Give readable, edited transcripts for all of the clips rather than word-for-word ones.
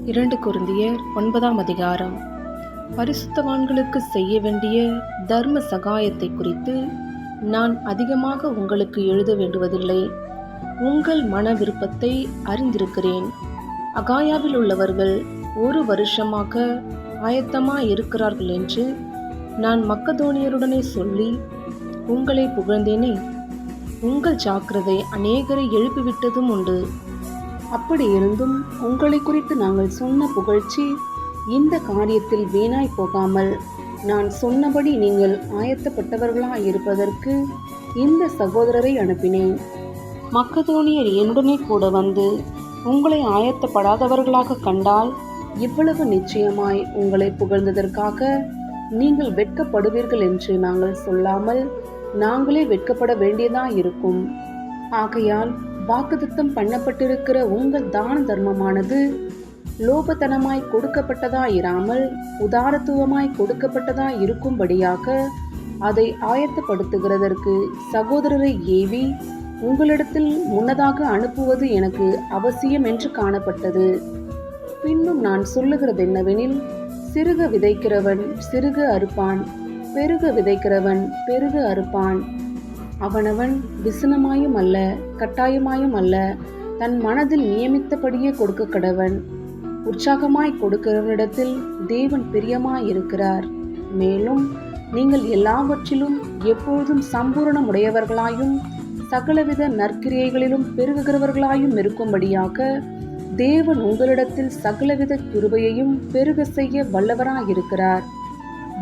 2 கொரிந்தியர் 9ஆம் அதிகாரம். பரிசுத்தவான்களுக்கு செய்ய வேண்டிய தர்ம சகாயத்தை குறித்து நான் அதிகமாக உங்களுக்கு எழுத வேண்டுவதில்லை. உங்கள் மன விருப்பத்தை அறிந்திருக்கிறேன். அகாயாவில் உள்ளவர்கள் 1 வருஷமாக ஆயத்தமாயிருக்கிறார்கள் என்று நான் மக்கதோனியருடனே சொல்லி உங்களை புகழ்ந்தேனே. உங்கள் ஜாக்கிரதை அநேகரை எழுப்பிவிட்டதும் உண்டு. அப்படி இருந்தும் உங்களை குறித்து நாங்கள் சொன்ன புகழ்ச்சி இந்த காரியத்தில் வீணாய் போகாமல், நான் சொன்னபடி நீங்கள் ஆயத்தப்பட்டவர்களாயிருப்பதற்கு இந்த சகோதரரை அனுப்பினேன். மக்கதோனியர் என்னுடனே கூட வந்து உங்களை ஆயத்தப்படாதவர்களாக கண்டால் இவ்வளவு நிச்சயமாய் உங்களை புகழ்ந்ததற்காக நீங்கள் வெட்கப்படுவீர்கள் என்று நாங்கள் சொல்லாமல் நாங்களே வெட்கப்பட வேண்டியதாயிருக்கும். ஆகையால் வாக்குத்தத்தம் பண்ணப்பட்டிருக்கிற உங்கள் தான தர்மமானது லோபத்தனமாய் கொடுக்கப்பட்டதாயிராமல் உதாரத்துவமாய் கொடுக்கப்பட்டதாய் இருக்கும்படியாக அதை ஆயத்தப்படுத்துகிறதற்கு சகோதரரை ஏவி உங்களிடத்தில் முன்னதாக அனுப்புவது எனக்கு அவசியம் என்று காணப்பட்டது. பின்னும் நான் சொல்லுகிறது என்னவெனில், சிறுக விதைக்கிறவன் சிறுக அறுப்பான், பெருக விதைக்கிறவன் பெருக அறுப்பான். அவனவன் விசனமாயும் அல்ல கட்டாயமாயும் அல்ல, தன் மனதில் நியமித்தபடியே கொடுக்க கடவன். உற்சாகமாய் கொடுக்கிறவனிடத்தில் தேவன் பிரியமாயிருக்கிறார். மேலும் நீங்கள் எல்லாவற்றிலும் எப்பொழுதும் சம்பூரணமுடையவர்களாயும் சகலவித நற்கிரியைகளிலும் பெருகுகிறவர்களாயும் இருக்கும்படியாக தேவன் உங்களிடத்தில் சகலவித கிருபையையும் பெருக செய்ய வல்லவராயிருக்கிறார்.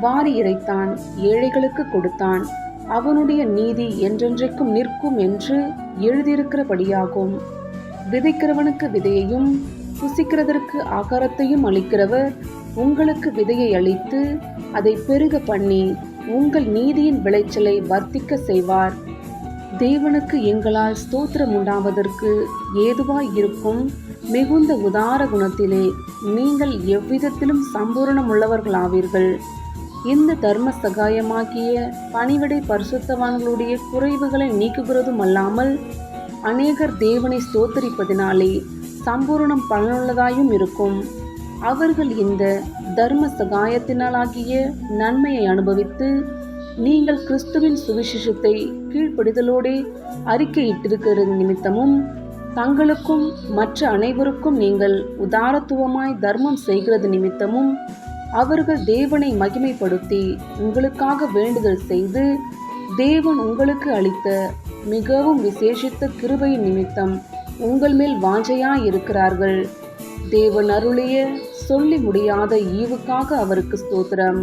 வாரி இறைத்தான், ஏழைகளுக்கு கொடுத்தான், அவனுடைய நீதி என்றென்றைக்கும் நிற்கும் என்று எழுதியிருக்கிறபடியாகும். விதைக்கிறவனுக்கு விதையையும் புசிக்கிறதற்கு ஆகாரத்தையும் அளிக்கிறவர் உங்களுக்கு விதையை அளித்து அதை பெருக பண்ணி உங்கள் நீதியின் விளைச்சலை வர்த்திக்க செய்வார். தேவனுக்கு எங்களால் ஸ்தோத்திரம் உண்டாவதற்கு ஏதுவாய் இருக்கும் மிகுந்த உதார குணத்திலே நீங்கள் எவ்விதத்திலும் சம்பூரணமுள்ளவர்களாவீர்கள். இந்த தர்ம சகாயமாகிய பணிவிடை பரிசுத்தவான்களுடைய குறைவுகளை நீக்குகிறதும் அல்லாமல் அநேகர் தேவனை ஸ்தோத்தரிப்பதினாலே சம்பூரணம் பலனுள்ளதாயும் இருக்கும். அவர்கள் இந்த தர்ம சகாயத்தினாலாகிய நன்மையை அனுபவித்து நீங்கள் கிறிஸ்துவின் சுவிசேஷத்தை கீழ்ப்படிதலோடே அறிக்கையிட்டிருக்கிறது நிமித்தமும் தங்களுக்கும் மற்ற அனைவருக்கும் நீங்கள் உதாரத்துவமாய் தர்மம் செய்கிறது நிமித்தமும் அவர்கள் தேவனை மகிமைப்படுத்தி உங்களுக்காக வேண்டுதல் செய்து தேவன் உங்களுக்கு அளித்த மிகவும் விசேஷித்த கிருபையின் நிமித்தம் உங்கள் மேல் வாஞ்சையாயிருக்கிறார்கள். தேவன் அருளிய சொல்லி முடியாத ஈவுக்காக அவருக்கு ஸ்தோத்திரம்.